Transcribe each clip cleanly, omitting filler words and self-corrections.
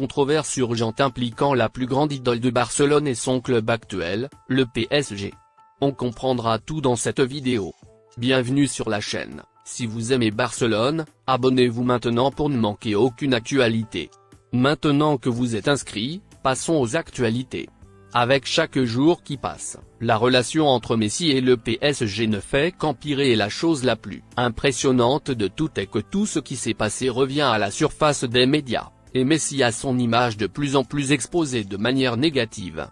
controverse urgente impliquant la plus grande idole de Barcelone et son club actuel, le PSG. On comprendra tout dans cette vidéo. Bienvenue sur la chaîne. Si vous aimez Barcelone, abonnez-vous maintenant pour ne manquer aucune actualité. Maintenant que vous êtes inscrit, passons aux actualités. Avec chaque jour qui passe, la relation entre Messi et le PSG ne fait qu'empirer et la chose la plus impressionnante de tout est que tout ce qui s'est passé revient à la surface des médias, et Messi a son image de plus en plus exposée de manière négative.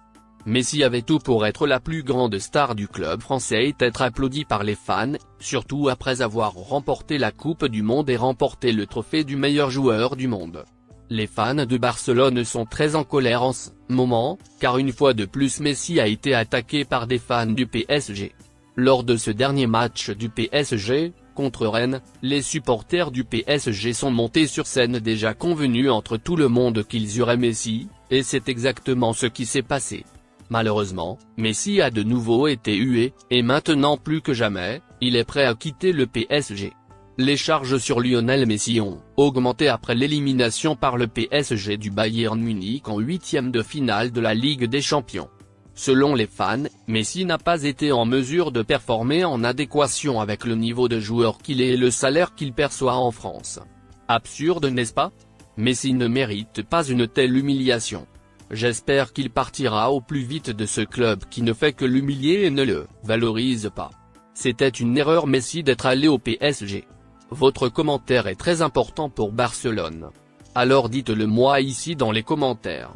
Messi avait tout pour être la plus grande star du club français et être applaudi par les fans, surtout après avoir remporté la Coupe du Monde et remporté le trophée du meilleur joueur du monde. Les fans de Barcelone sont très en colère en ce moment, car une fois de plus Messi a été attaqué par des fans du PSG. Lors de ce dernier match du PSG, contre Rennes, les supporters du PSG sont montés sur scène déjà convenus entre tout le monde qu'ils auraient Messi, et c'est exactement ce qui s'est passé. Malheureusement, Messi a de nouveau été hué, et maintenant plus que jamais, il est prêt à quitter le PSG. Les charges sur Lionel Messi ont augmenté après l'élimination par le PSG du Bayern Munich en huitième de finale de la Ligue des Champions. Selon les fans, Messi n'a pas été en mesure de performer en adéquation avec le niveau de joueur qu'il est et le salaire qu'il perçoit en France. Absurde, n'est-ce pas? Messi ne mérite pas une telle humiliation. J'espère qu'il partira au plus vite de ce club qui ne fait que l'humilier et ne le valorise pas. C'était une erreur Messi d'être allé au PSG. Votre commentaire est très important pour Barcelone. Alors dites-le moi ici dans les commentaires.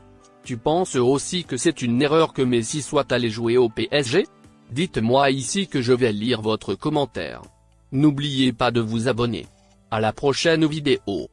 Tu penses aussi que c'est une erreur que Messi soit allé jouer au PSG? Dites-moi ici que je vais lire votre commentaire. N'oubliez pas de vous abonner. À la prochaine vidéo.